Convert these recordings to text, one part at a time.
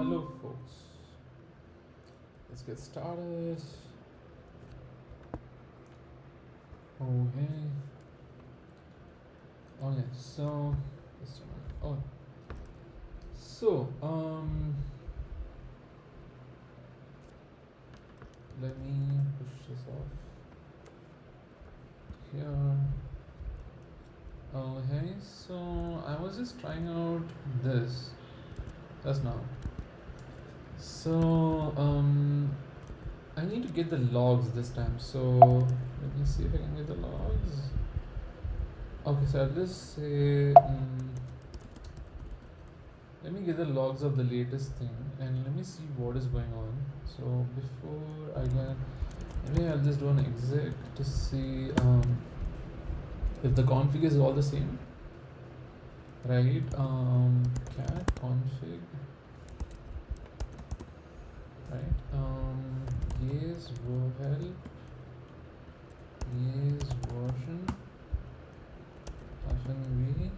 Hello folks, let's get started. Okay. Okay, so just a minute. Oh, so let me push this off here. Okay, so I was just trying out this just now. So I need to get the logs this time. So let me see if I can get the logs. Okay, so I'll just say let me get the logs of the latest thing and let me see what is going on. So before I can, maybe I'll just do an exec to see if the config is all the same, right? Cat config, right? YACE help, YACE version, -v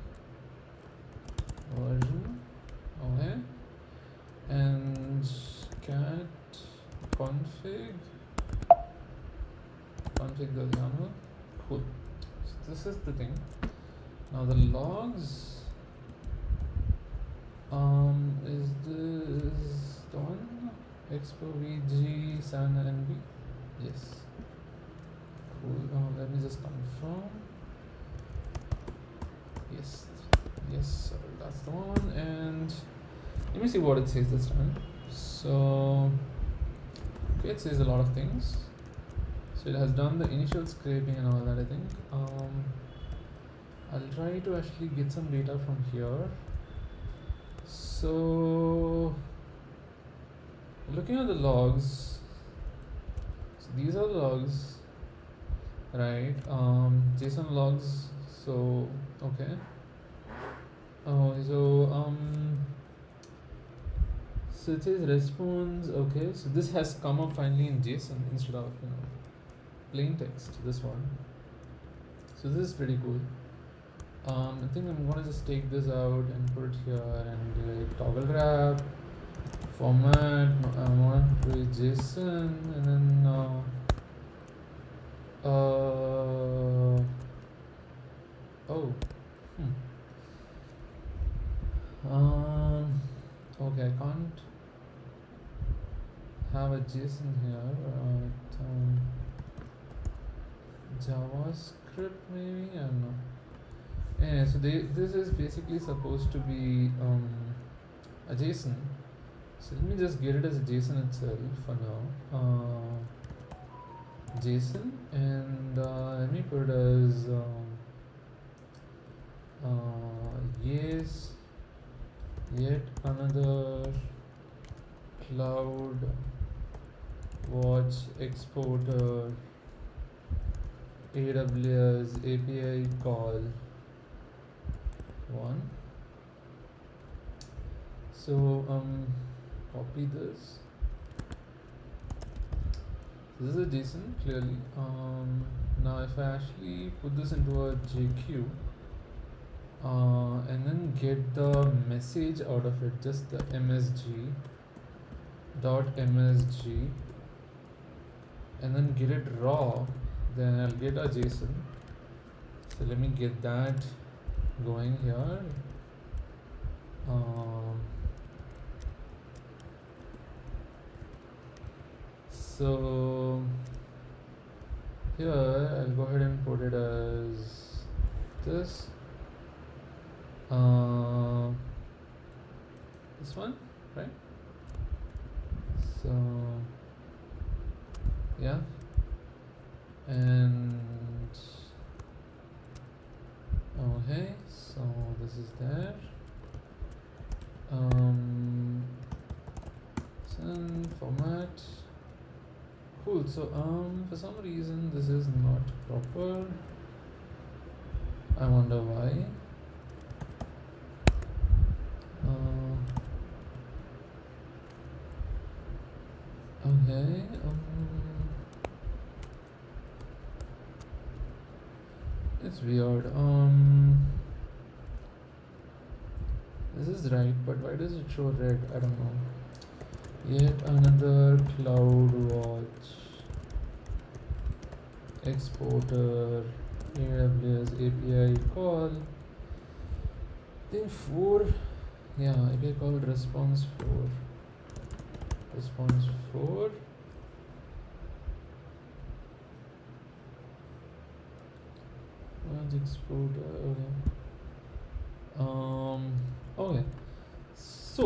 version, okay, and cat config the YAML. Cool. So this is the thing. Now the logs. Is this the one? Expo VG 7NB? Yes. Cool. Let me just confirm. Yes. Yes, sorry, that's the one. And let me see what it says this time. So, okay, it says a lot of things. So it has done the initial scraping and all that, I think. I'll try to actually get some data from here. So looking at the logs, so these are the logs, right? JSON logs. So okay. So it says response. Okay, so this has come up finally in JSON instead of plain text. This one. So this is pretty cool. I think I'm gonna just take this out and put it here and do a toggle wrap format. I want to do JSON and then okay, I can't have a JSON here. JavaScript maybe, I don't know. Anyway, so this is basically supposed to be a JSON. So let me just get it as a JSON itself for now. JSON, and let me put it as YACE, yet another CloudWatch exporter AWS API call 1. So copy this. This is a JSON clearly. Now if I actually put this into a JQ and then get the message out of it, just the MSG .msg, and then get it raw, then I'll get a JSON. So let me get that going here. So here I'll go ahead and put it as this. This one, right? So yeah, and okay, so this is there. Send format. Cool. So for some reason this is not proper. I wonder why. Okay. It's weird. This is is right, but why does it show red? I don't know. Yet another CloudWatch exporter AWS API call. I think 4. Yeah, API called response 4. Response 4. Watch exporter. Okay. Okay. So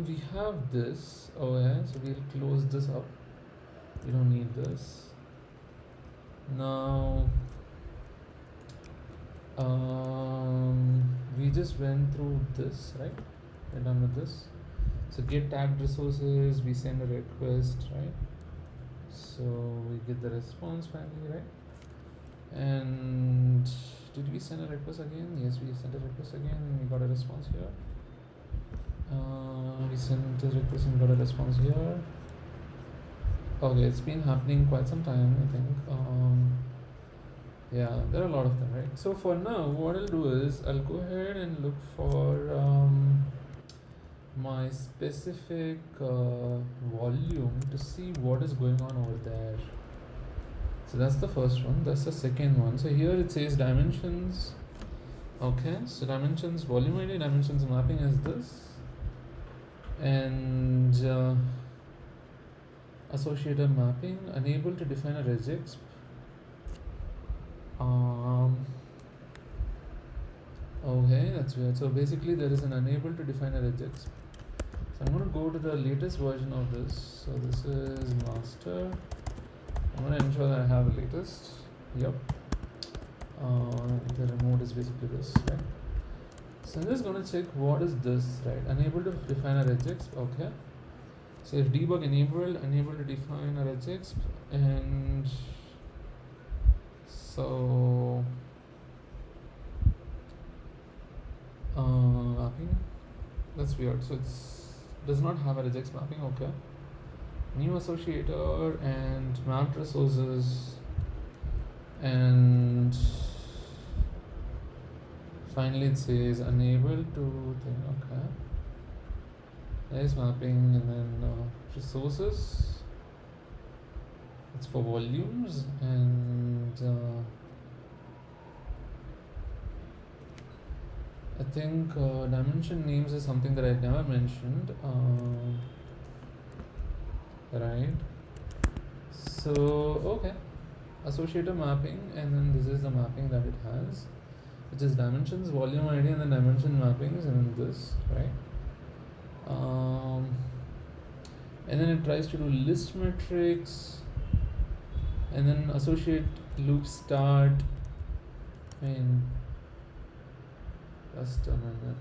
we have this. Okay, so we'll close this up. We don't need this. Now we just went through this, right? We're done with this. So get tagged resources, we send a request, right? So we get the response finally, right? And did we send a request again? Yes, we sent a request again and we got a response here. We sent a request and got a response here. Okay, it's been happening quite some time, I think. Yeah, there are a lot of them, right? So for now, what I'll do is I'll go ahead and look for my specific volume to see what is going on over there. So that's the first one. That's the second one. So here it says dimensions. Okay, so dimensions, volume ID, dimensions mapping is this. And associative mapping, unable to define a regex. Okay, that's weird. So basically there is an unable to define a regex. So I'm going to go to the latest version of this. So this is master. I'm going to ensure that I have the latest. Yep. The remote is basically this, right? So I'm just going to check what is this, right? Unable to define a regex. Okay. So if debug enabled, unable to define a regex, and so mapping. That's weird. So it's does not have a regex mapping. Okay. New associator and mapped resources, and finally it says unable to thing. Okay. There's mapping, and then resources. It's for volumes, and I think dimension names is something that I never mentioned. Right. So okay, associator mapping, and then this is the mapping that it has, which is dimensions, volume ID, and then dimension mappings, and then this, right? And then it tries to do list metrics, and then associate loop start. I mean, just a minute.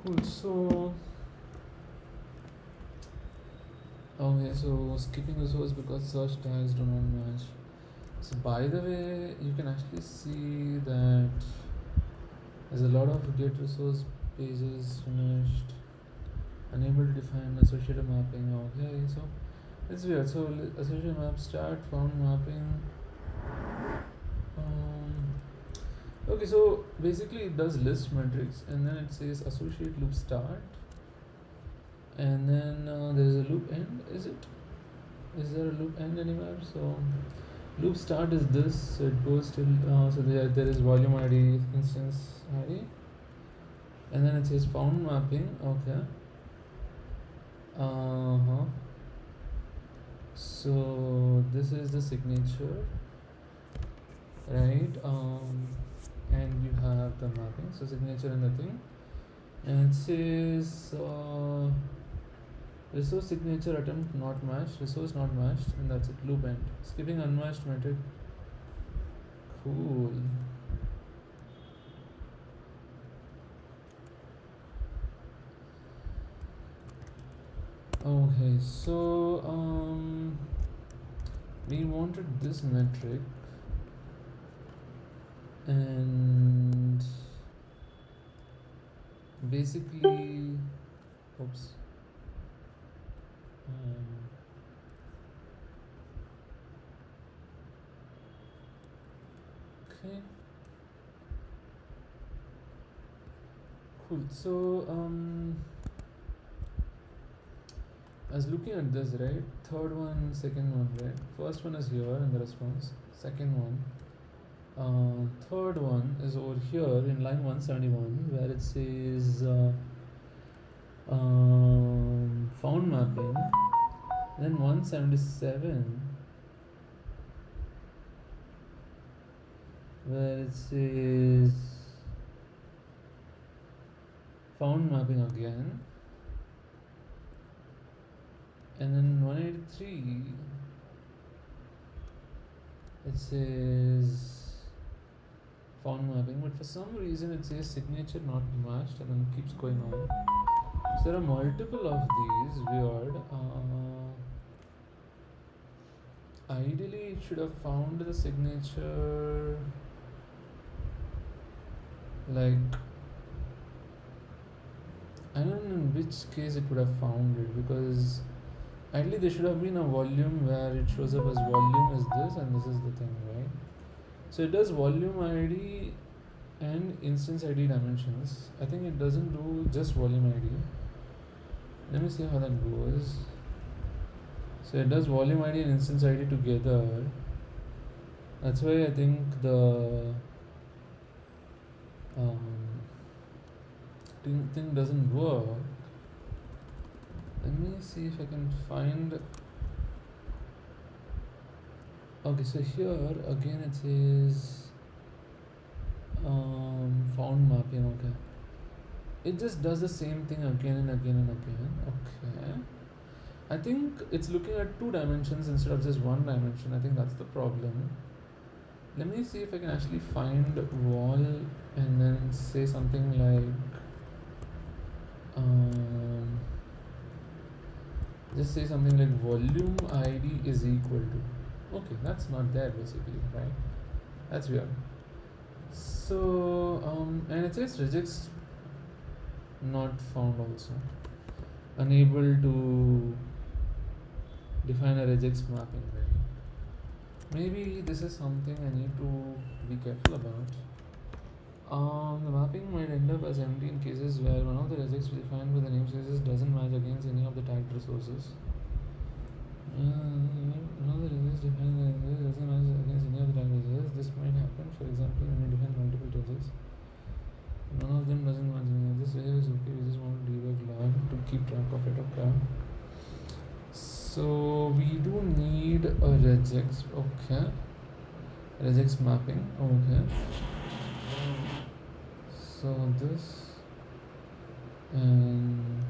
Cool. So okay, so skipping resource because search tags do not match. So by the way, you can actually see that there's a lot of get resource pages finished, unable to define associative mapping. Okay, so it's weird. So associative map start, found mapping. Okay, so basically it does list metrics, and then it says associate loop start, and then there is a loop end. Is there a loop end anywhere? So loop start is this, so it goes till so there is volume ID, instance ID, and then it says found mapping. Okay. So this is the signature, right? And you have the mapping, so signature and the thing, and it says resource signature attempt not matched, resource not matched, and that's it. Loop end, skipping unmatched metric. Cool. Okay, so we wanted this metric, and basically, oops. Okay. Cool. So I was looking at this, right? Third one, second one, right? First one is here in the response. Second one. Third one is over here in line 171 where it says found mapping. Then 177 where it says found mapping again. And then 183 it says found mapping, but for some reason it says signature not matched and then keeps going on. So there are multiple of these. Weird. Ideally it should have found the signature like, I don't know in which case it would have found it, because ideally there should have been a volume where it shows up as volume is this and this is the thing, right? So it does volume ID and instance ID dimensions. I think it doesn't do just volume ID. Let me see how that goes. So it does volume ID and instance ID together. That's why I think the thing doesn't work. Let me see if I can find. Okay, so here again it says found mapping. Okay, it just does the same thing again and again and again. Okay, I think it's looking at 2 dimensions instead of just 1 dimension. I think that's the problem. Let me see if I can actually find wall and then say something like just say something like volume ID is equal to. Okay, that's not there basically, right? That's weird. So and it says regex not found also. Unable to define a regex mapping, right? Maybe this is something I need to be careful about. The mapping might end up as empty in cases where one of the regex defined with the namespaces doesn't match against any of the tagged resources. One of the regex defined with the doesn't match against any of the tagged resources. This might happen, for example, when you define multiple regex. None of them doesn't match any of this. Is okay. We just want to debug log to keep track of it. Okay. So we do need a regex. Okay. Regex mapping. Okay. So this and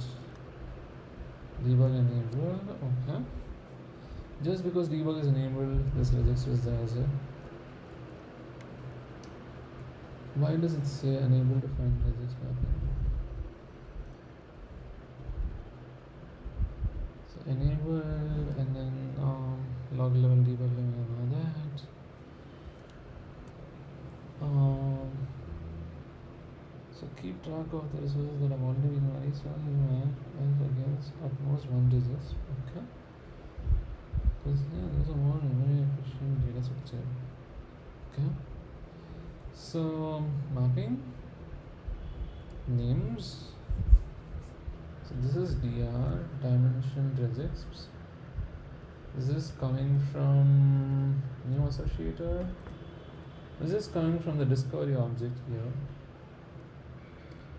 debug enabled. Okay. Just because debug is enabled, this regex is there as well. Why does it say unable to find regex mapping? So enable and then log level, debug level, and all that. So keep track of the resources that have already been released against at most 1 regex. Okay. Because there's a more memory efficient data structure. Okay. So mapping names. So this is dr dimension regex. This is coming from new associator. This is coming from the discovery object here.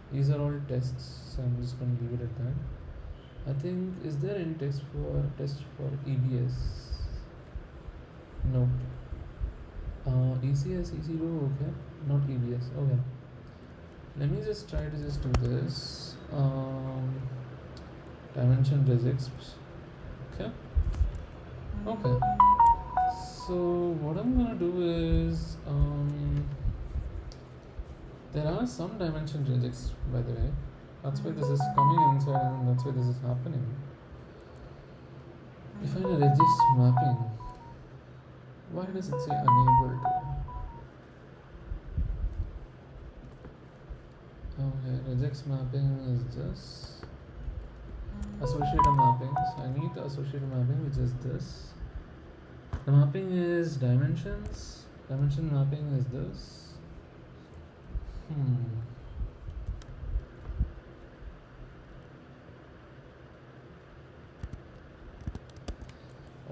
These are all tests, so I'm just going to leave it at that. I think, is there any test for EBS? Nope. ECS, EC2, okay. Not EBS, okay. Let me just try to just do this. Dimension regex. Okay. Okay. So what I'm gonna do is there are some dimension regex, by the way. That's why this is coming inside and that's why this is happening. Define a regex mapping. Why does it say unable to? Okay, regex mapping is this. Associative mapping. So I need the associative mapping, which is this. The mapping is dimensions. Dimension mapping is this.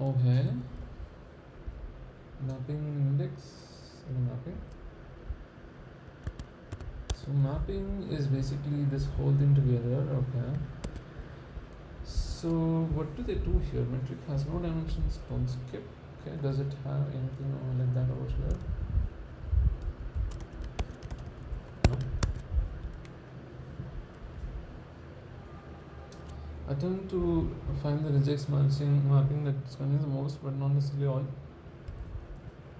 Okay. Mapping index and mapping. So mapping is basically this whole thing together. Okay. So what do they do here? Metric has no dimensions. Don't skip. Okay. Does it have anything like that over here? No. Attempt to find the regex mapping that contains the most, but not necessarily all.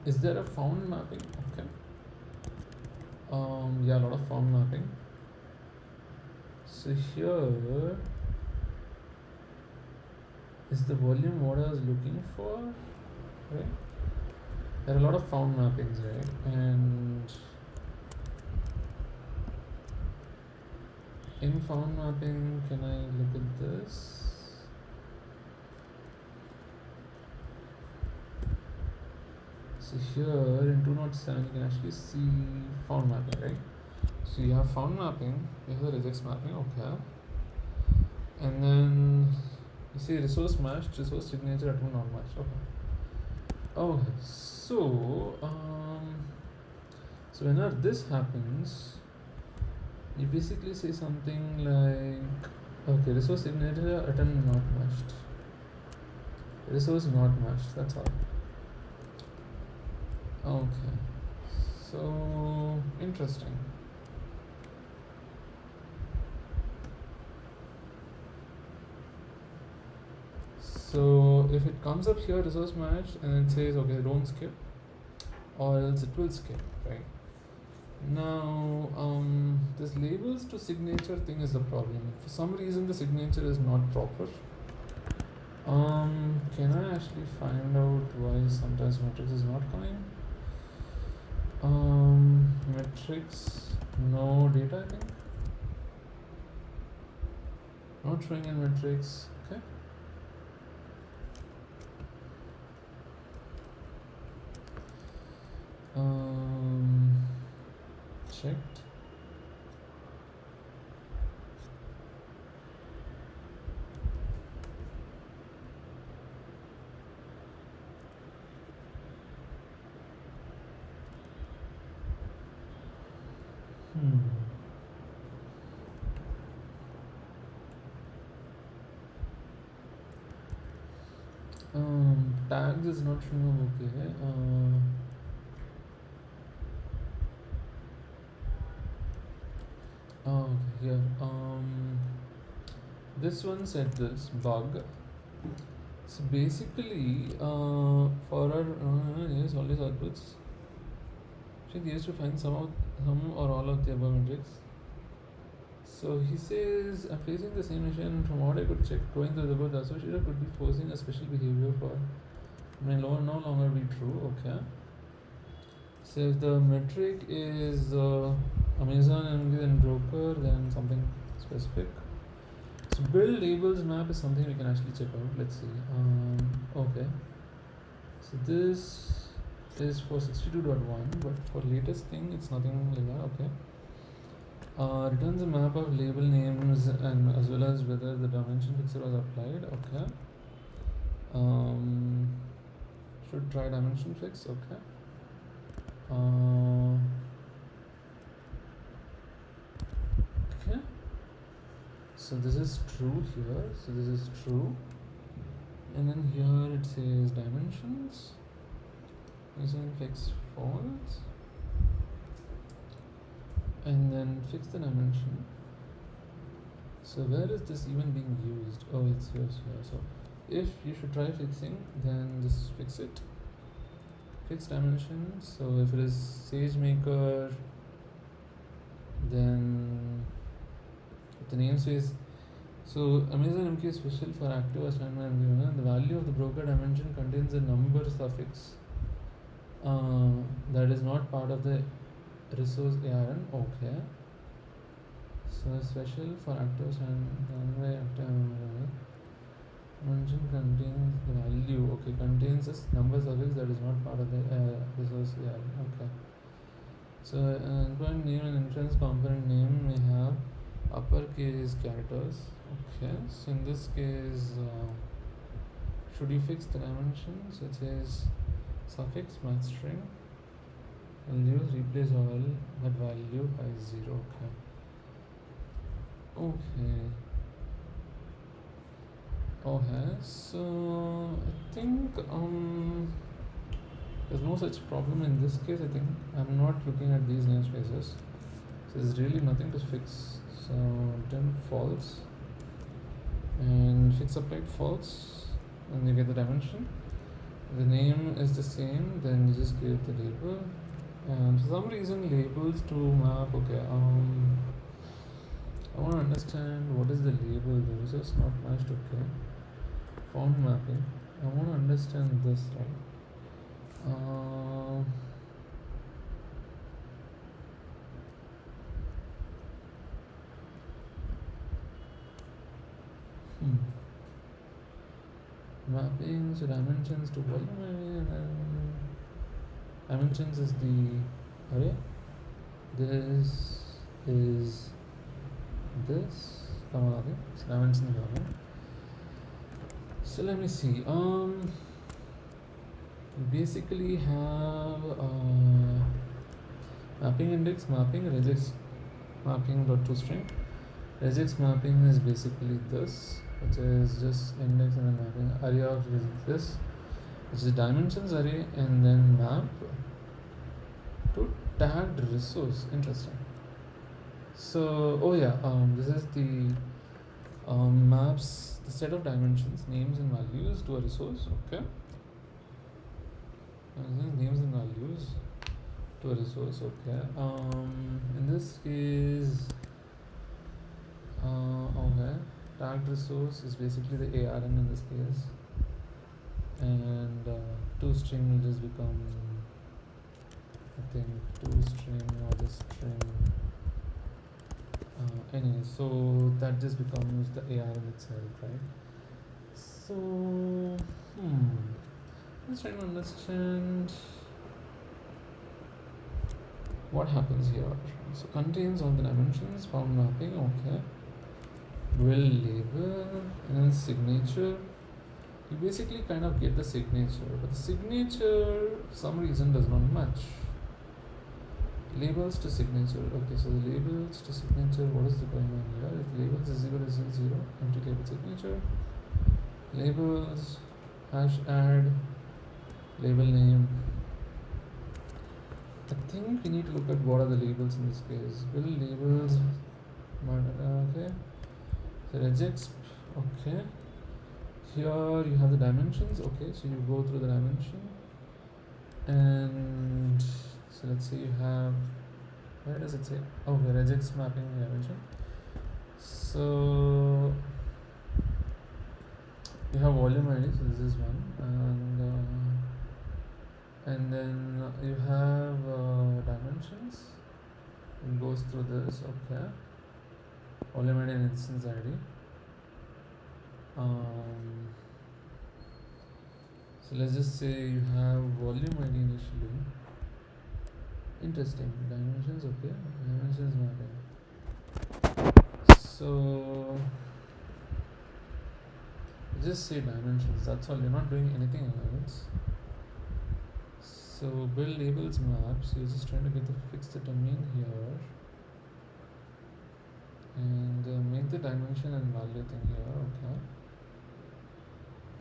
Is there a found mapping? Okay. Yeah, a lot of found mapping. So here is the volume what I was looking for, right? There are a lot of found mappings, right? And in found mapping, can I look at this? So here in 207 you can actually see found mapping, right? So you have found mapping, you have the regex mapping, okay. And then you see resource matched, resource signature at not matched, okay. Okay, so so whenever this happens, you basically say something like, okay, resource signature attempt not matched, resource not matched, that's all. Okay, so interesting. So if it comes up here resource matched and it says okay don't skip, or else it will skip, right? Now this labels to signature thing is the problem. For some reason the signature is not proper. Can I actually find out why sometimes metrics is not coming? Metrics, no data, I think. Not showing in metrics. Okay. Checked. Tags is not showing up, okay. Okay, here. This one said this bug. So basically, for our yes, always outputs. He used to find some or all of the above metrics. So he says, I'm facing the same issue, and from what I could check, going through the code, the associator could be forcing a special behavior for may no longer be true. Okay. So if the metric is Amazon and broker, then something specific. So build labels map is something we can actually check out. Let's see. Okay. So this is for 62.1, but for latest thing it's nothing like that. Okay. Returns a map of label names and as well as whether the dimension fixer was applied. Okay. Should try dimension fix. Okay. Okay. So this is true here. So this is true. And then here it says dimensions. Using fix false. And then fix the dimension. So where is this even being used? Oh, it's here. So if you should try fixing, then just fix it. Fix dimension. So if it is SageMaker, then the namespace. So Amazon MQ is special for active assignment. The value of the broker dimension contains a number suffix that is not part of the resource ARN. Okay. So special for actors and by actor mention contains the value. Okay, contains this number suffix that is not part of the resource. Yeah, okay. So endpoint name and inference component name may have uppercase characters. Okay, so in this case, should you fix the dimensions? It says suffix math string values replace all that value by 0. Okay. Okay, so I think there's no such problem in this case. I think I'm not looking at these namespaces, so there's really nothing to fix. So then false and fix applied false, and you get the dimension. The name is the same, then you just give the label, and for some reason labels to map. Okay, I want to understand what is the label. There is just not much. Okay, font mapping. I want to understand this, right? Mapping, so dimensions to volume array, and then dimensions is the array. This is this. Come on, okay. So dimensions array. So let me see. We basically have mapping index, mapping regex, mapping dot toString. Regex mapping is basically this, which is just index and then mapping array of this, which is dimensions array, and then map to tagged resource. Interesting. So this is the maps the set of dimensions, names and values to a resource. Okay. Names and values to a resource. Okay. In this case, okay, tagged resource is basically the ARN in this case, and toString will just become, I think, toString or the string. Anyway, so that just becomes the ARN itself, right? So, let's try to understand what happens here. So contains all the dimensions, found mapping. Okay. Will label and then signature. You basically kind of get the signature, but the signature for some reason does not match. Labels to signature. Okay, so the labels to signature, what is the going on here? If labels is 0 is 0, empty label signature. Labels hash add label name. I think we need to look at what are the labels in this case. Will labels, okay. So regex, okay. Here you have the dimensions. Okay, so you go through the dimension, and so let's say you have, where does it say? Okay, regex mapping dimension. So you have volume ID, so this is one, and then you have dimensions. It goes through this. Okay, volume ID and instance ID. So let's just say you have volume ID initially. Interesting. Dimensions, okay. Dimensions mapping. So just say dimensions, that's all. You're not doing anything else. So build labels maps. You're just trying to fix the domain here, and make the dimension and value thing here. Okay.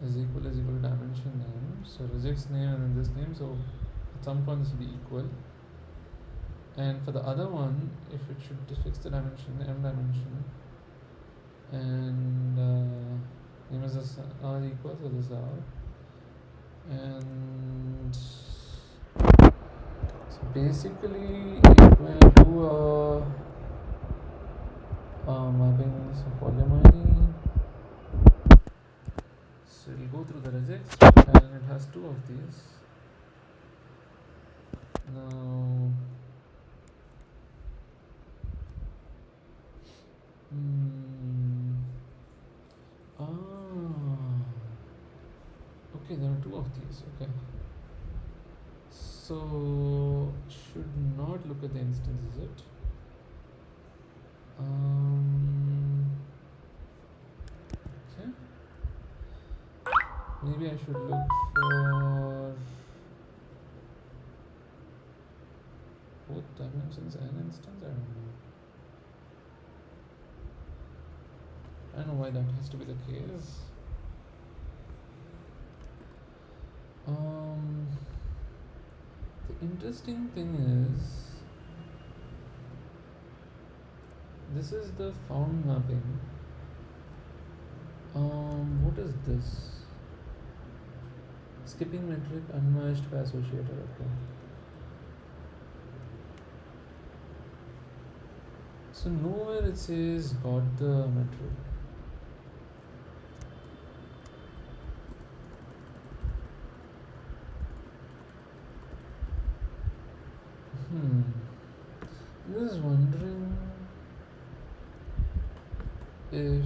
Is equal to dimension name. So regex name and then this name. So at some point this will be equal. And for the other one, if it should just fix the dimension, m dimension, and name is this r equal, so this r, and so basically it will do a mapping of volume ID. So it will go through the regex, and it has two of these. Now Mm. Ah. Okay, there are two of these. Okay. So should not look at the instance, is it? Okay. Maybe I should look for both dimensions and instance. I don't know. I don't know why that has to be the case. The interesting thing is this is the found mapping. What is this? Skipping metric unmatched by associator. Okay. So nowhere it says got the metric. I was wondering if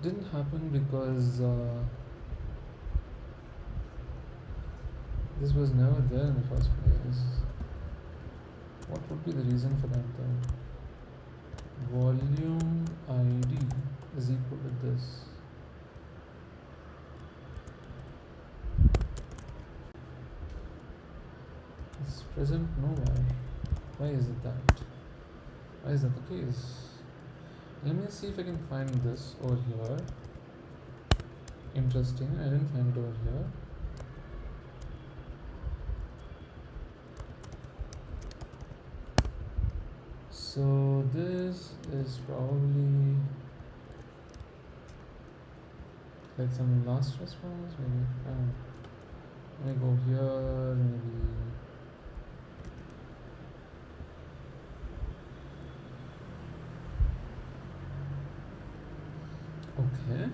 didn't happen because this was never there in the first place. What would be the reason for that though? Volume ID is equal to this. It's present nowhere. Why is it that? Why is that the case? Let me see if I can find this over here. Interesting, I didn't find it over here. So this is probably like some last response, maybe. I don't know. Let me go here, maybe. Okay.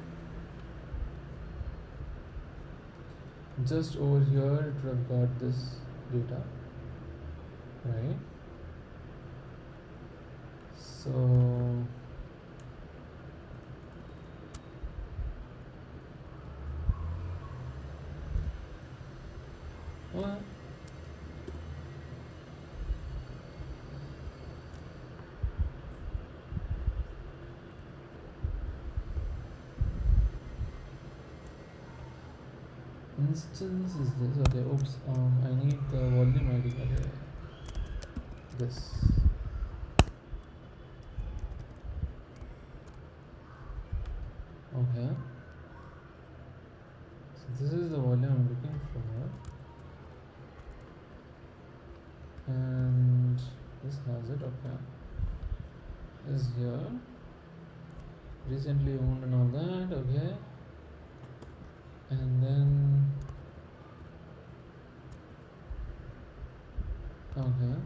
Just over here, it would have got this data, right? So what? Instance is this? Okay, oops. I need the volume ID. Okay, this. Okay. So this is the volume I'm looking for, and this has it. Okay. Is here. Recently owned and all that. Okay. And then. Okay.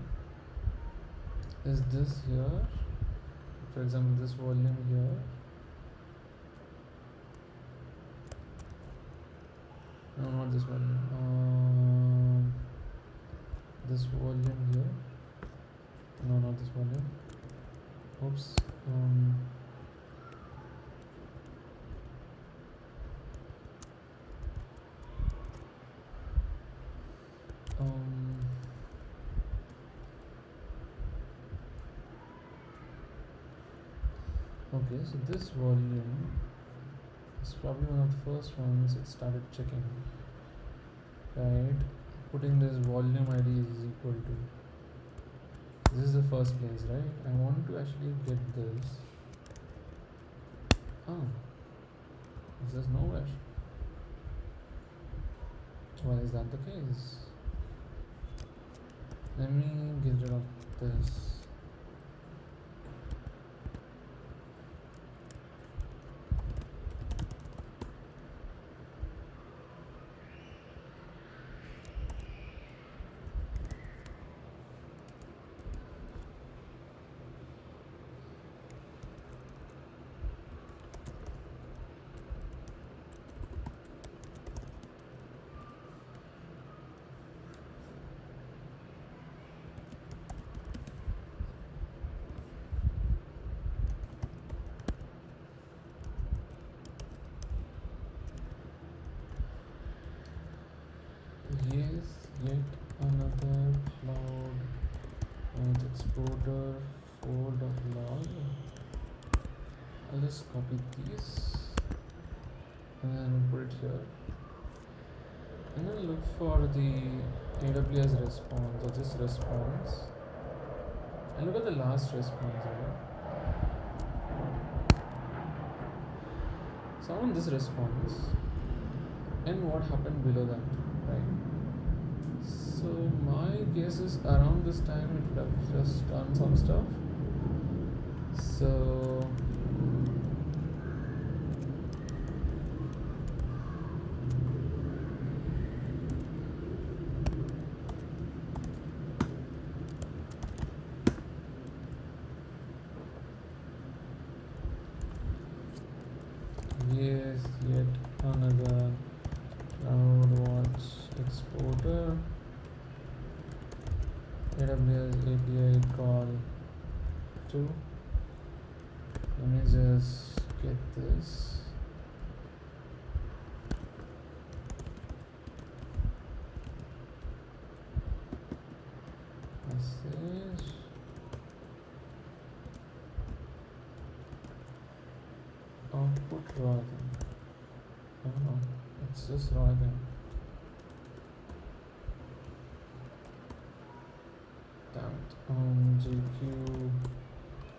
Is this here? For example, this volume here. No, not this volume. This volume here. No, not this volume. Oops. Okay, so this volume is probably one of the first ones it started checking, right? Putting this volume ID is equal to, this is the first place, right? I want to actually get this. Oh, this is nowhere. Why is that the case? Let me get rid of this. Yes, yet another cloud with exporter 4.log. I'll just copy these and then put it here. And then look for the AWS response or this response. And look at the last response, right? So I want this response and what happened below that, right? So my guess is around this time it would have just done some stuff. So yes, yet another CloudWatch exporter, AWS API call 2. Let me just get this. Message. Output raw then. Oh no, it's just raw then. Damn it. GQ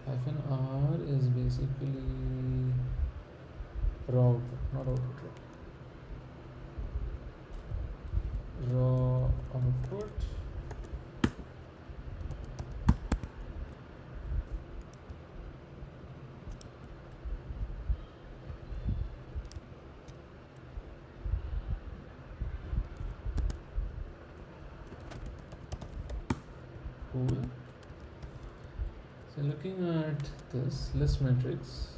-r is basically raw output, not output raw output. Cool. So looking at this list matrix,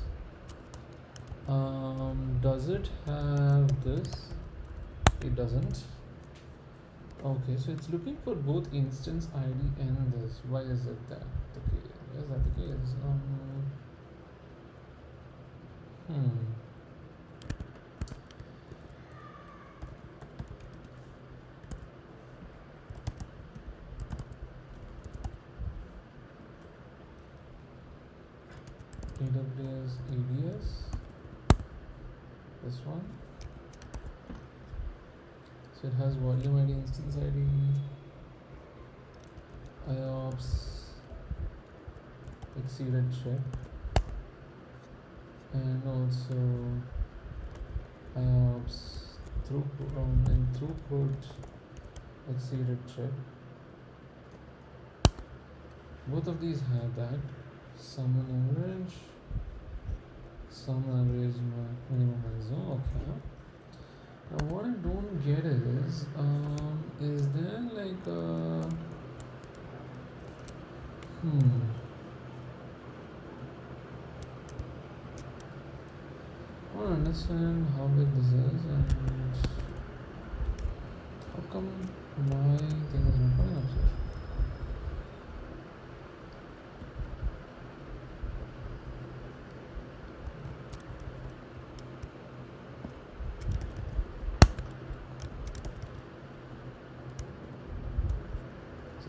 does it have this? It doesn't. Okay, so it's looking for both instance ID and this. Why is it that the case? Why is that the case? AWS EBS, this one. So it has volume ID, instance ID, IOPS, exceeded check, and also IOPS throughput exceeded check. Both of these have that. Sum and average, sum average minimum maximum. Okay. Now what I don't get is there like a I want to understand how big this is and how come my thing is not coming up here.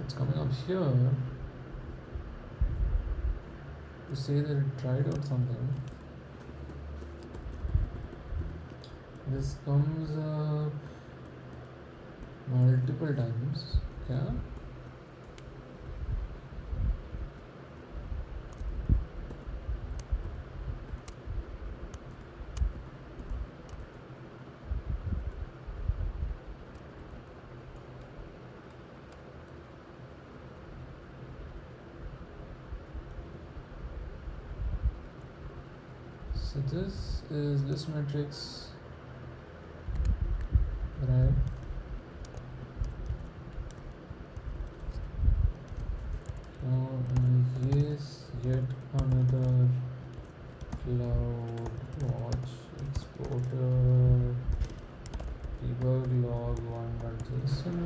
It's coming up here to say that it tried out something. This comes up multiple times. Okay. So this is list matrix, right? Yes, yet another CloudWatch exporter, debug log 1.json.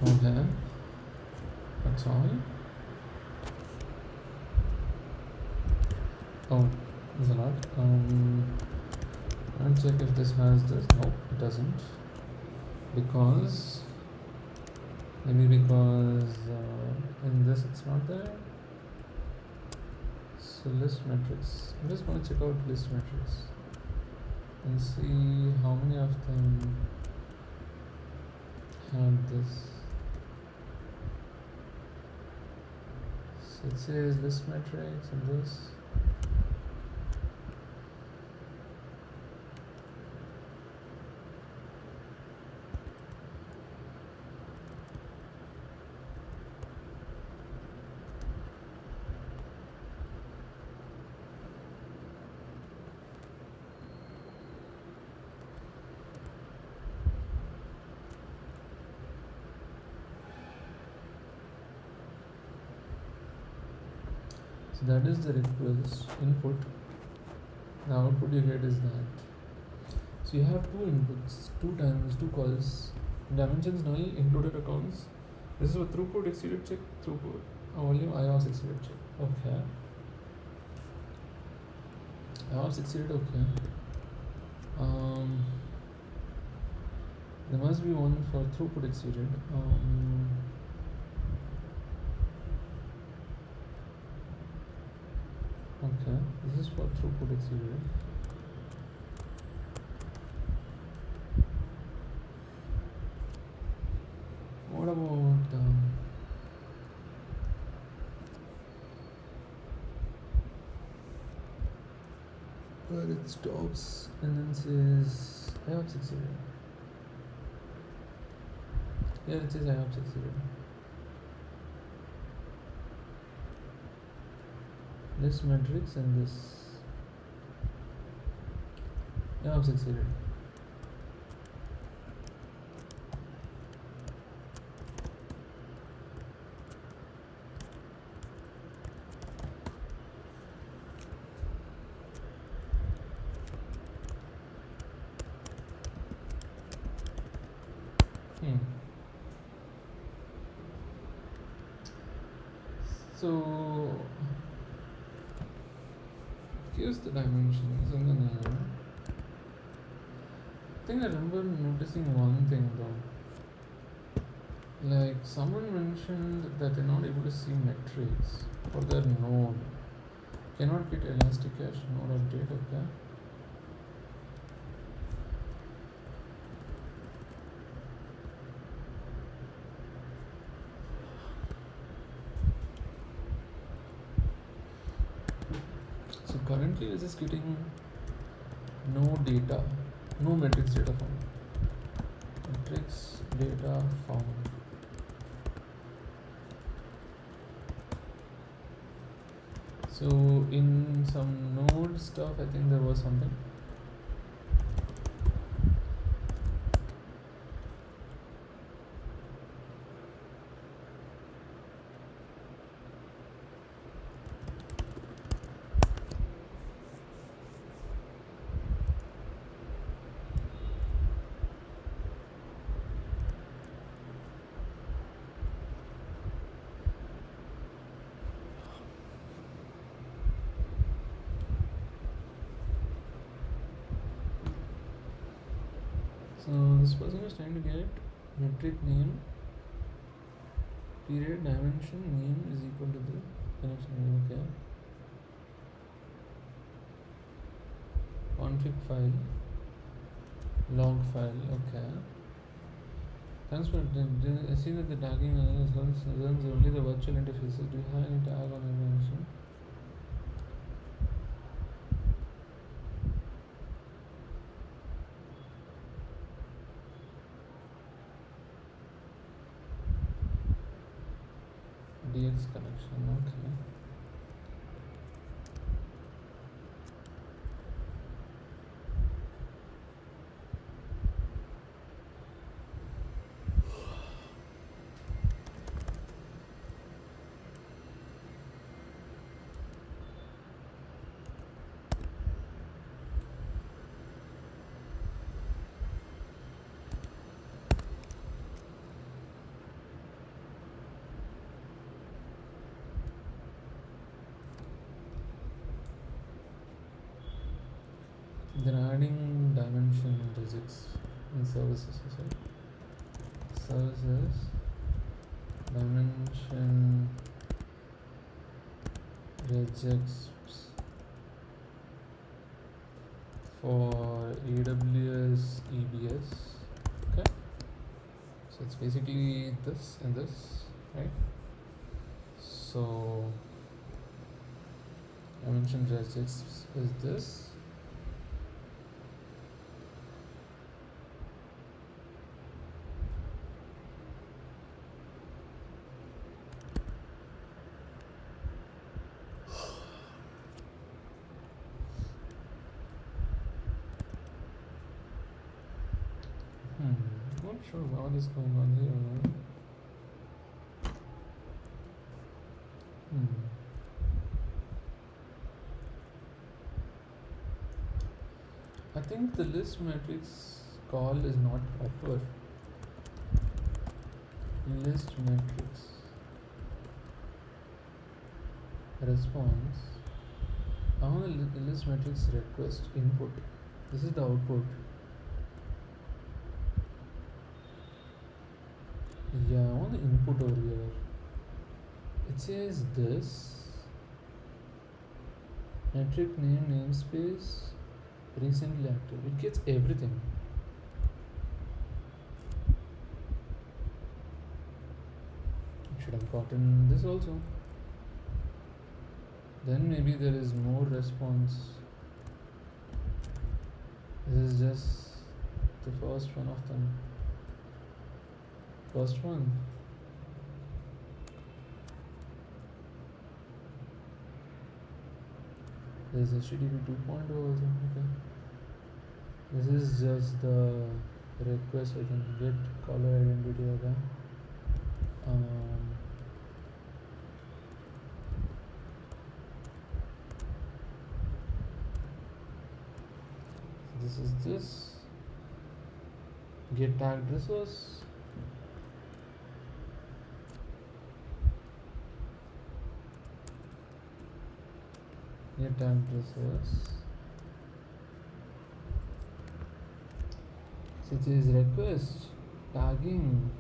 Okay, that's all. Oh, there's a lot. I'll check if this has this. No, it doesn't. Because maybe because in this it's not there. So list metrics. I'm just going to check out list metrics and see how many of them have this. So it says list metrics and this. So that is the request input. The output you get is that. So you have two inputs, two times, two calls. Dimensions null included accounts. This is a throughput exceeded check, throughput volume IOS exceeded check. Okay. IOS exceeded, okay. There must be one for throughput exceeded. Okay, this is for throughput exceeded. What about where it stops and then says IOPS exceeded? Here it says IOPS exceeded. This matrix and this IOPS exceeded. So here's the dimensions and the name. I think I remember noticing one thing though. Like someone mentioned that they're not able to see metrics for their node. Cannot get elastic cache node update, okay? So currently this is getting no data, no metrics data found. Metrics data found. So in some node stuff, I think there was something. So this person is trying to get metric name, period, dimension, name is equal to the connection name, okay. Config file, log file, okay. Thanks for I see that the tagging runs only the virtual interfaces. Do you have any tag on dimension? DX connection, okay. regex in services. Services dimension regex for AWS EBS. Okay, so it's basically this and this, right? So dimension regex is this. Not sure what is going on here. I think the list matrix call is not proper. List matrix response. I want the list matrix request input. This is the output. Yeah, I want the input over here. It says this metric name namespace recently active. It gets everything. It should have gotten this also. Then maybe there is more response. This is just the first one of them. First one. There's HTTP 2.0 also. Okay. This is just the request I can get caller identity. Okay. This is this. Get tagged resource. Get tagged resource. So it is request tagging.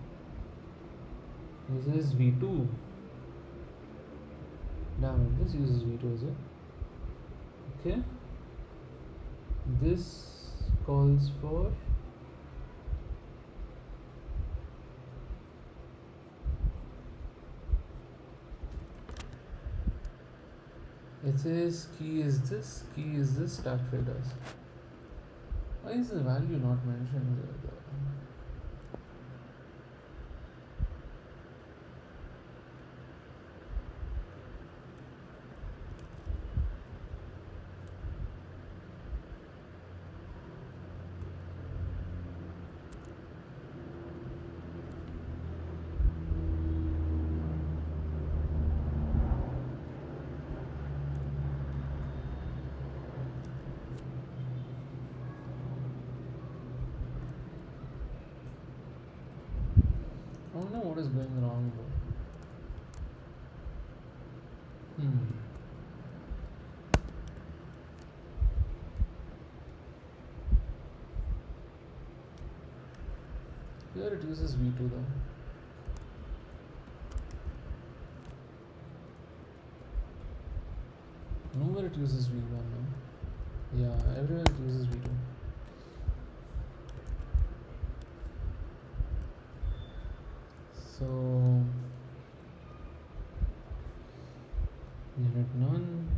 This is v2. Damn it, this uses v2, is it? Okay. This calls for it says key is this, stack filters. Why is the value not mentioned there? I don't know what is going wrong though. Here it uses v2 though. Nowhere it uses v1 now. Yeah, everywhere it uses v2. So unit none.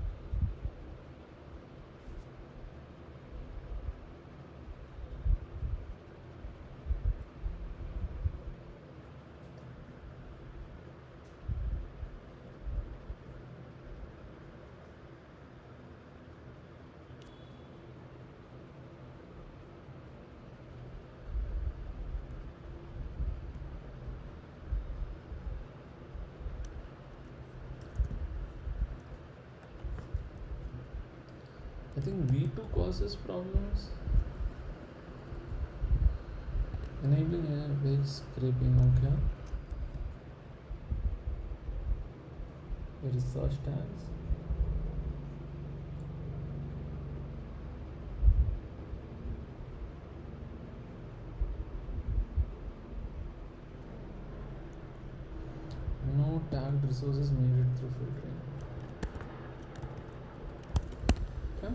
I think v2 causes problems. Enabling airbag scraping, okay. There is search tags. tagged resources made it through filtering. Okay.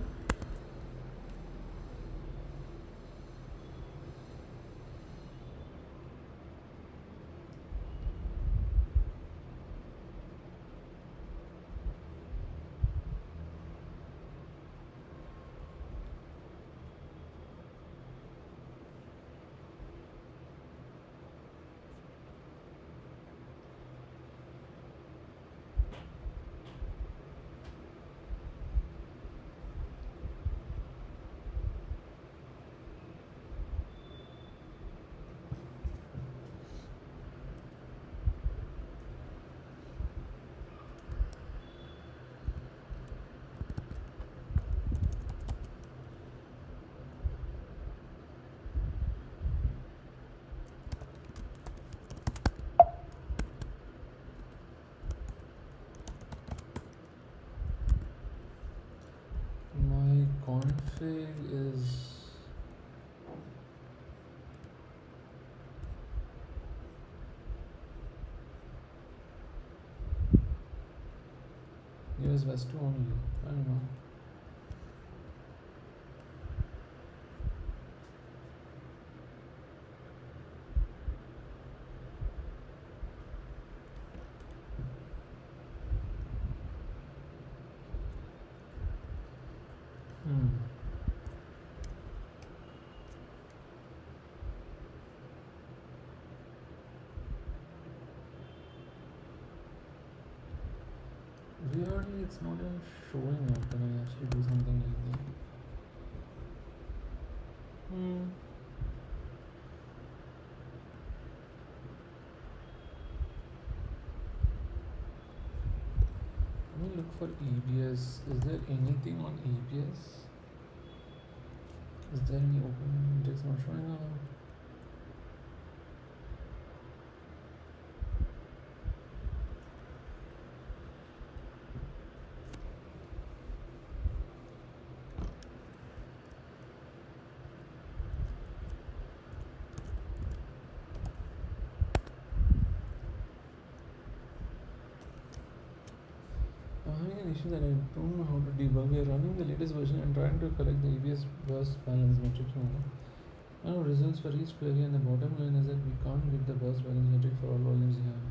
My config is US West 2 only. I don't know. Weirdly, it's not even showing up when I actually do something like that. Let me look for EBS. Is there anything on EBS? Is there any open index not showing up? I'm having an issue that I don't know how to debug. We are running the latest version and trying to collect the EBS burst balance metric now. I know results for each query, and the bottom line is that we can't get the burst balance metric for all volumes we have.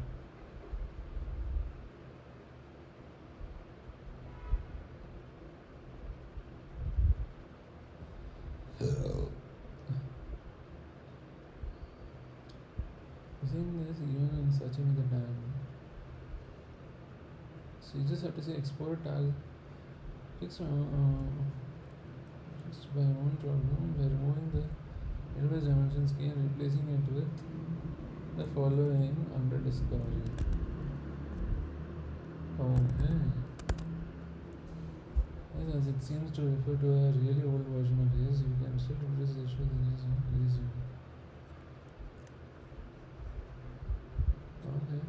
Using this even in searching the tag. So you just have to say export tag. Fix just by one problem by removing the database dimensions key and replacing it with the following under discovery. Okay. Yes, as it seems to refer to a really old version of YACE, you can still replace the issue with YACE. Okay.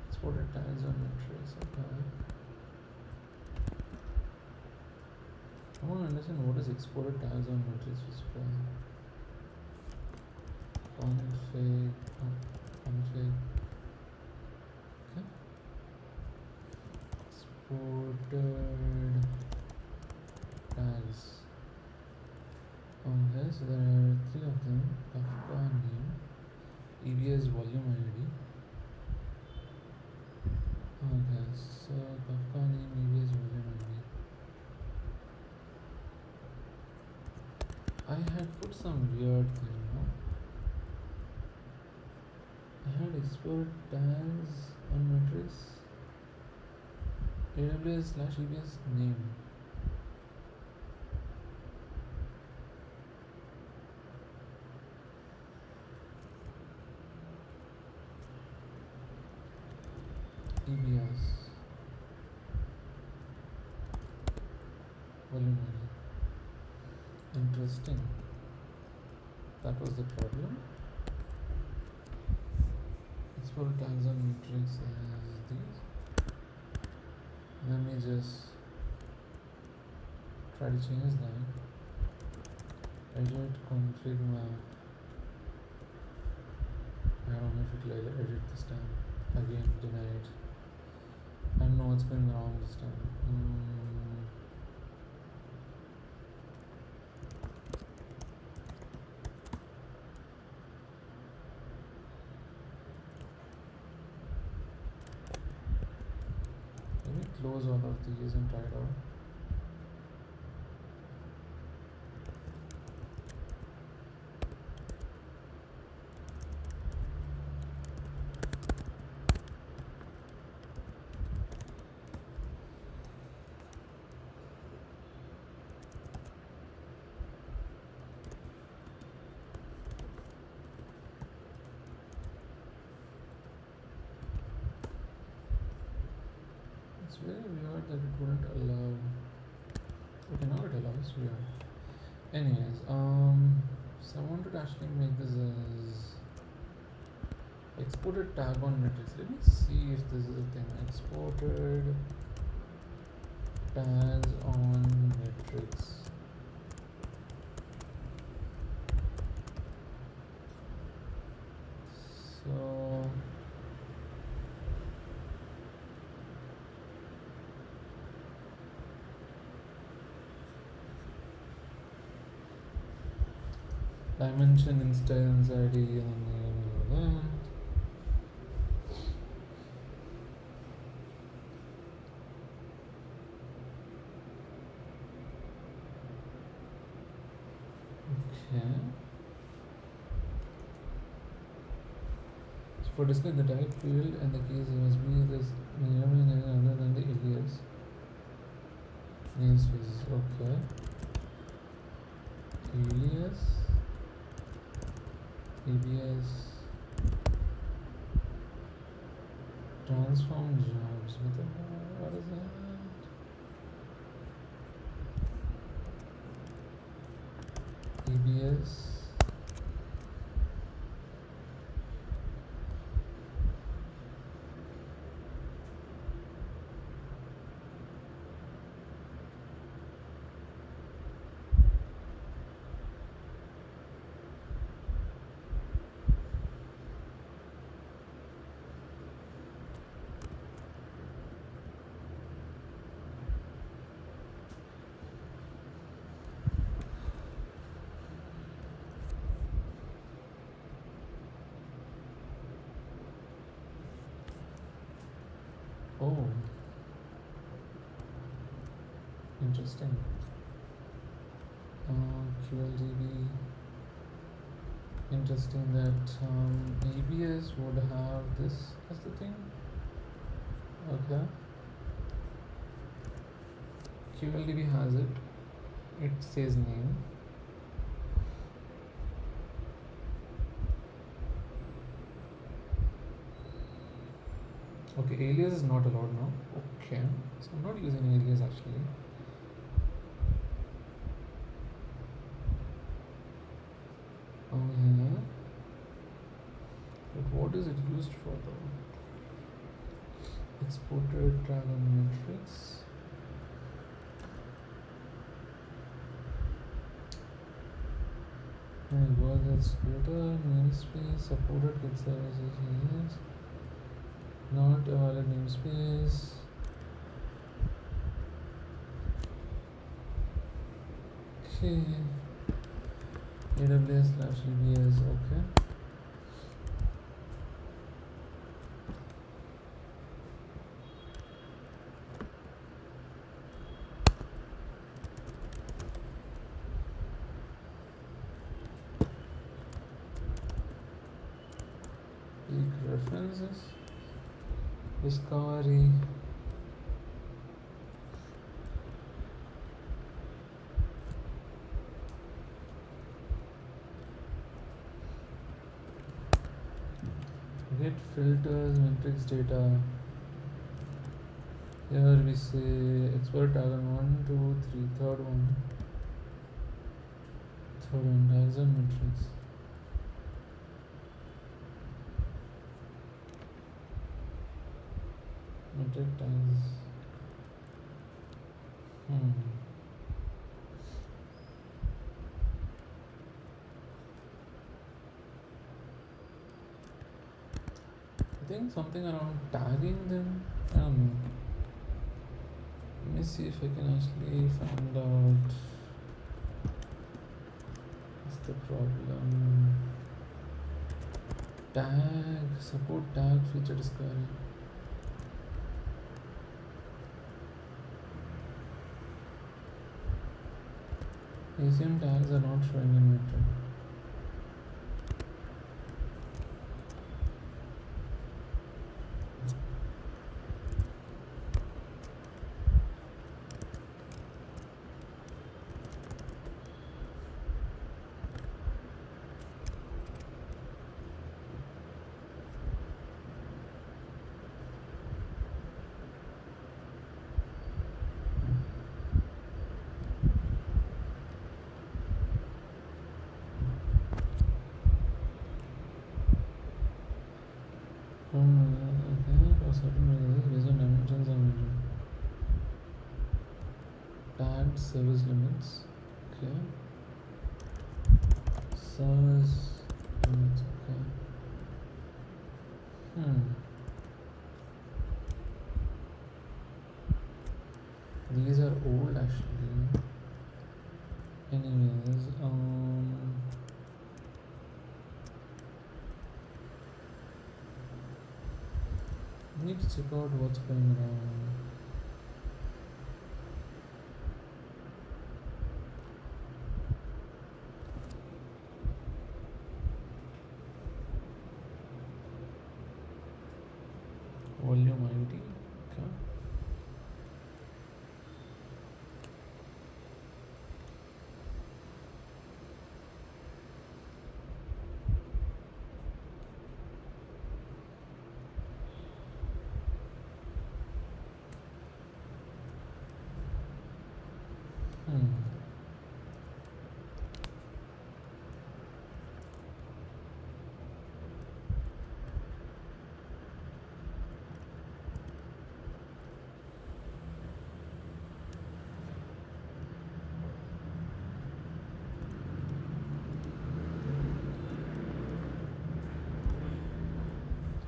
Exported tags on matrix. Okay. I want to understand what is exported tags on matrix first of all. Config. Okay. Exported tags. Okay, so there are 3 of them. Kafka name, EBS volume ID. Okay, so Kafka name, EBS volume ID. I had put some weird thing, no? I had export tags on matrix AWS/EBS name. EBS volume ID. Interesting. That was the problem. Export tags on matrix as these. Let me just try to change that. Edit config map. I don't know if it will edit this time. Again, denied. I don't know what's been wrong this time. Let me close all of these and try it out. It's very weird that it wouldn't allow. Okay, now it allows. Weird. Anyways, so I wanted to actually make this as exported tag on metrics. Let me see if this is a thing. Exported tags on metrics. So dimension, instance ID, and all that. Okay. So for display the type field and the keys must be this other than the alias namespaces. Okay. Alias ABS transform jobs. What is that? ABS Oh, interesting. QLDB. Interesting that ABS would have this as the thing. Okay. QLDB has it. It says name. Okay, alias is not allowed now. Okay, so I'm not using alias actually. Oh yeah. But what is it used for though? Exported dragon matrix. And work as splitter, namespace, supported with services, yes. Not a valid namespace. Okay. AWS/EBS, okay. Peak references. Discovery. Get filters, matrix data. Here we say export tag on 1, 2, 3, third one. Third one, tags on matrix. Metric tags. I think something around tagging them. I don't know. Let me see if I can actually find out what's the problem. Tag, support tag feature discovery. ACM tags are not showing in metric. Okay, for certain users based on dimensions and measure. Tagged service limits. Okay. Service limits. Okay. These are old actually. Anyways, need to check out what's going on. Volume ID. Okay.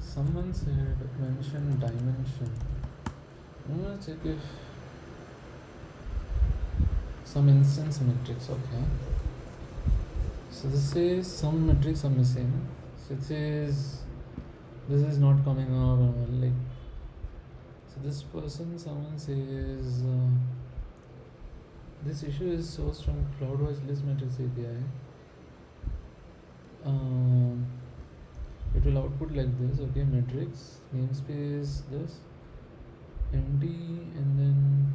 Someone said mention dimension. I'm gonna check if some instance metrics. Okay. So this says some metrics are missing. So it says this is not coming up and all, like. So this person, someone says this issue is sourced from CloudWatch list metrics API. It will output like this. Okay, metrics namespace this empty and then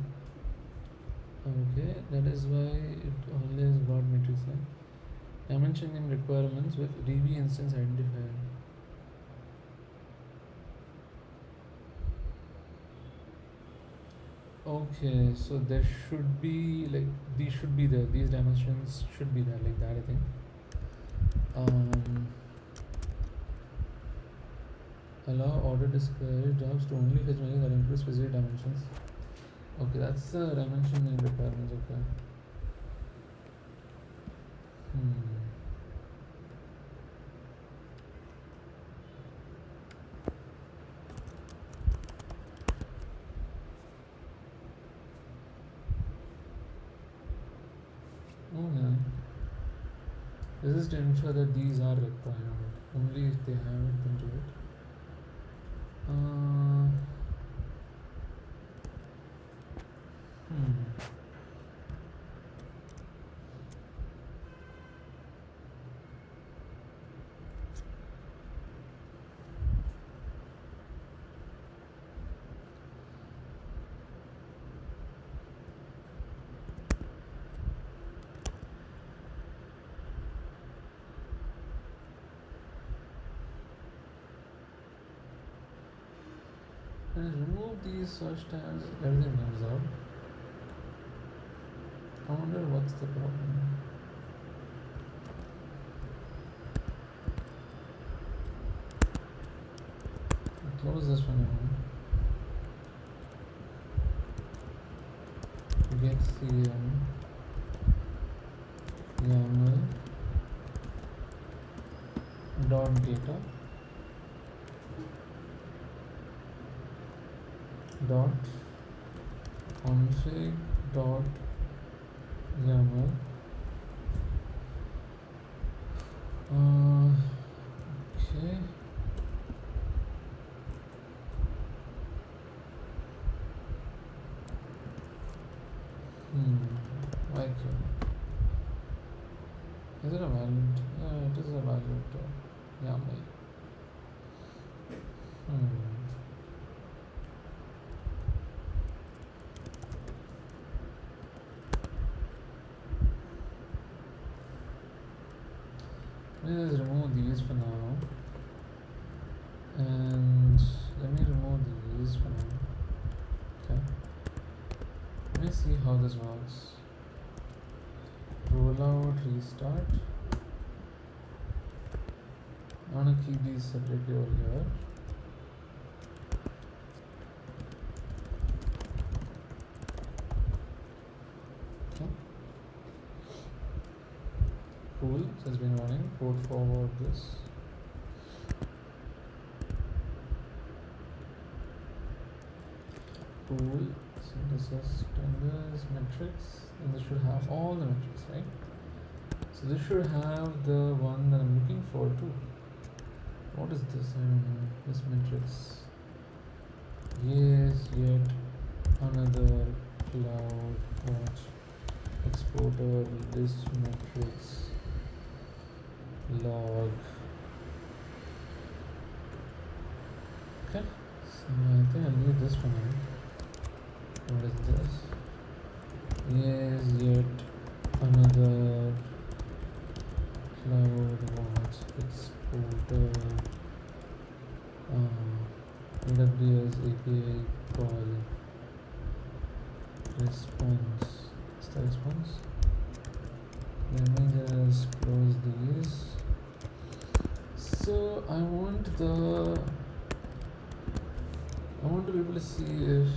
okay, that is why it always got metrics line. Dimension name requirements with DB instance identifier. Okay, so there should be like these should be there. These dimensions should be there like that. I think. Allow order discovery jobs to only fetch values that include specific dimensions. Okay, that's the dimension name requirements. Okay. Okay. This is to ensure that these are required. Only if they have it, then do it. When I remove these search tags, everything comes out. I wonder what's the problem. I'll close this one now. Get CM YAML dot data. dot config dot YAML. Okay. Like is it a valid? Yeah, it is a valid YAML. Let me just remove these for now, and let me remove these for now. Okay. Let me see how this works. Rollout, restart. I want to keep these separately over here. Okay. Cool. It has been running. Port forward this. Cool. So this is tenders, metrics, and this should have all the metrics, right? So this should have the one that I'm looking for too. What is this? I don't know. This metrics. Yes, yet another CloudWatch exporter list metrics log. Okay, so I think I'll leave this for now. What is this? Yes, yet another CloudWatch exporter AWS API call response. Is the response? Let me just close these. So I want to be able to see if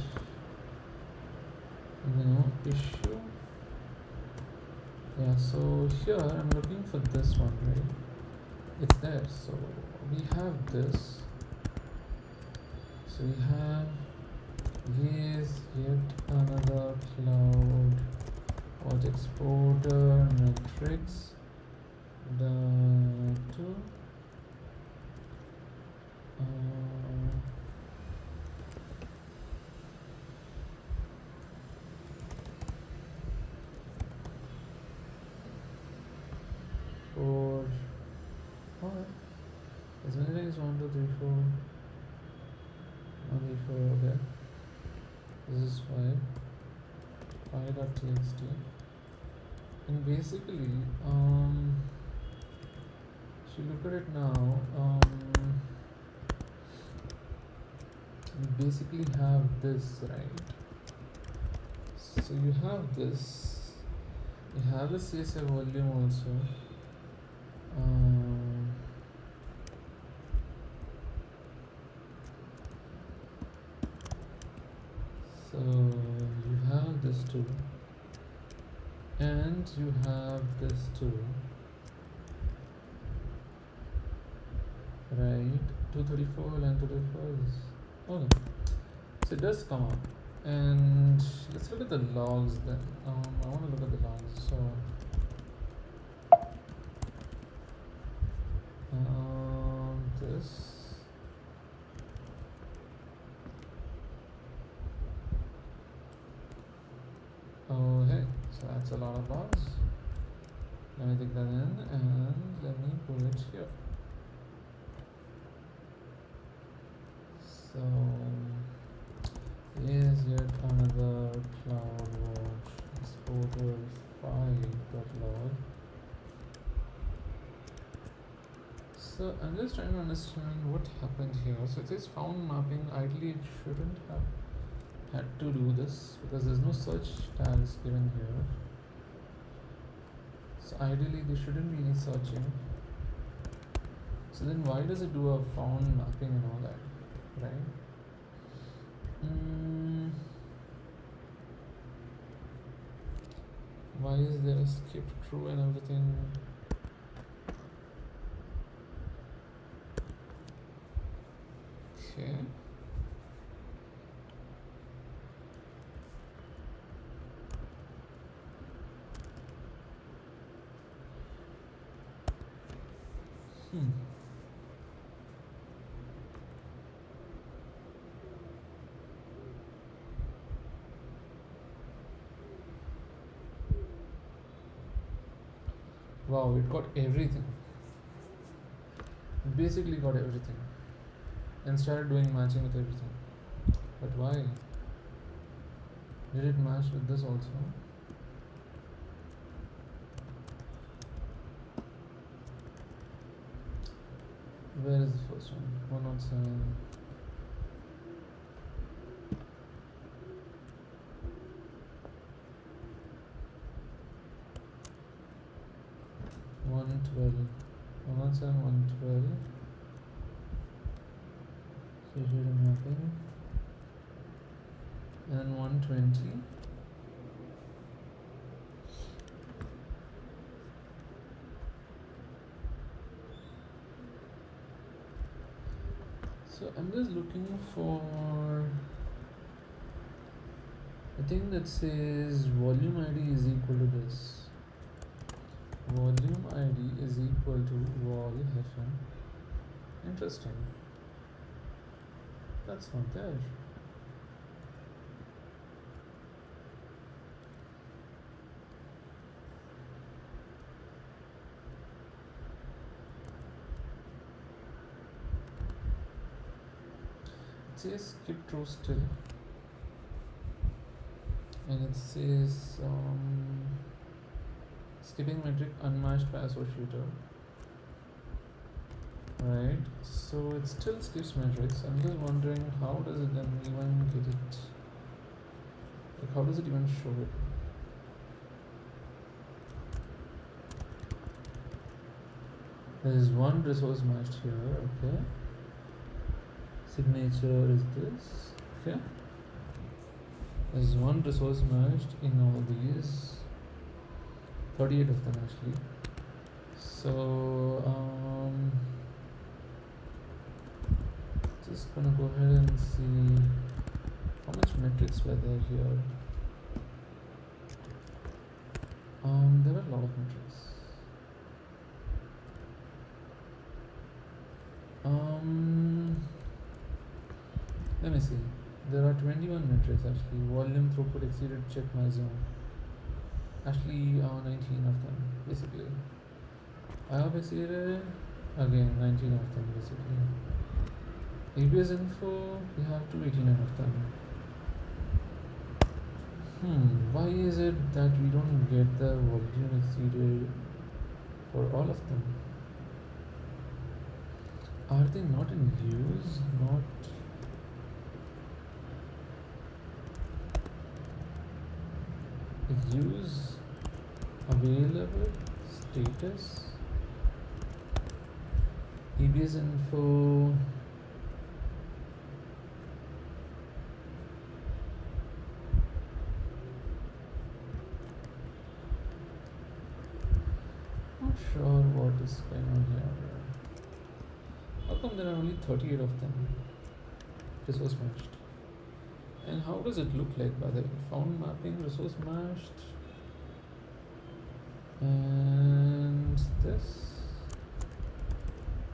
issue. Yeah, so here I'm looking for this one, right? It's there. So we have this. So we have yes, yet another CloudWatch exporter metrics. The two. Four. Alright. As many things 1, 2, 3, 4. 1, 3, 4, okay. This is 5. 5.txt. And basically, if you look at it now, you basically have this, right? So you have this. You have the CSV volume also. So you have this too, and you have this too, right? 234 and 234 is okay. So it does come up, and let's look at the logs then. I want to look at the logs. So this. Oh, hey, so that's a lot of logs. Let me take that in and let me put it here. So, is yet another CloudWatch exporter 5.log. So, I'm just trying to understand what happened here. So, it says found mapping. Ideally, it shouldn't have had to do this because there's no search tags given here. So ideally there shouldn't be any searching. So then why does it do a found mapping and all that, right? Why is there a skip true and everything? Okay. Hmm. Wow, it got everything. Basically got everything. And started doing matching with everything. But why? Did it match with this also? Where is the first one? 107. 112. 107, 112. So data mapping. And 120. So I'm just looking for a thing that says volume ID is equal to this. Volume ID is equal to vol hyphen. Interesting. That's not there. It says skip through still. And it says skipping metric unmatched by associator. Right, so it still skips metrics. I'm just wondering how does it then even get it, like how does it even show it? There's one resource matched here, okay. Signature is this, okay. There's one resource matched in all these, 38 of them actually. So just gonna go ahead and see how much metrics were there here. There were a lot of metrics. Let me see. There are 21 metrics actually. Volume throughput exceeded check my zone. Actually, 19 of them basically. I have exceeded again 19 of them basically. ABS info, we have 289 of them. Why is it that we don't get the volume exceeded for all of them? Are they not in use? Not use, available, status, EBS info. Not sure what is going on here. How come there are only 38 of them? Resource matched. And how does it look like by the way? Found mapping, resource matched. And this.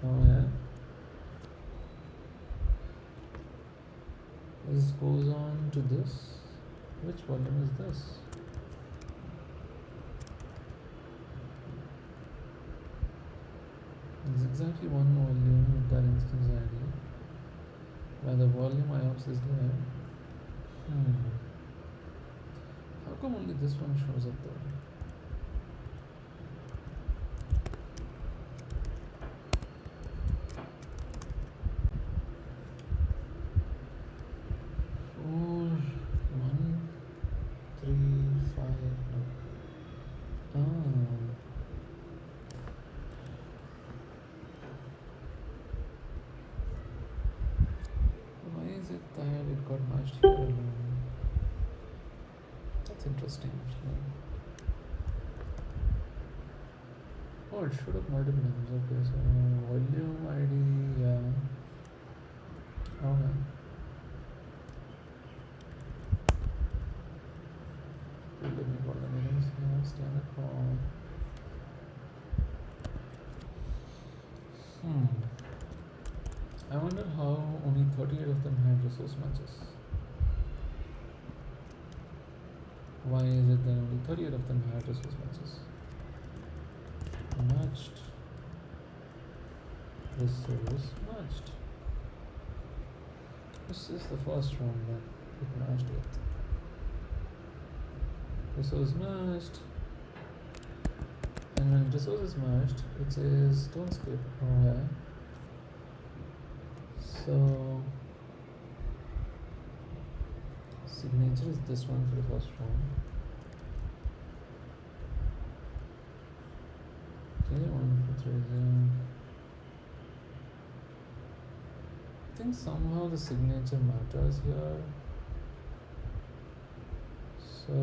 Oh yeah. This goes on to this. Which volume is this? There's exactly one volume with that instance ID. Where the volume IOPS is there. How come only this one shows up though? That's interesting actually. Oh, it should have multiple names. Okay, so volume ID, yeah. Okay. Let me call the names here. Standard call. I wonder how only 38 of them had resource matches. Why is it that only 38 of them had resource matches? Matched. Resource matched. This is the first one that it matched with. Resource matched. And when resource is matched, it says don't skip. Okay. So signature is this one for the first one. Okay, 1 4 3 0. I think somehow the signature matters here. So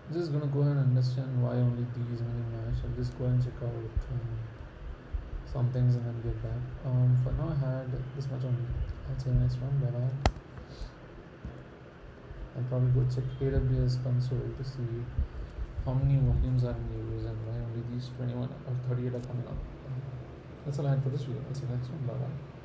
I'm just gonna go ahead and understand why only these many match. I'll just go and check out some things and then get back. For now I had this much only. I'll see you next one. Bye bye. I'll probably go check AWS console to see how many volumes are in use and why only these 21 or 38 are coming up. That's all I had for this video. I'll see you next one. Bye bye.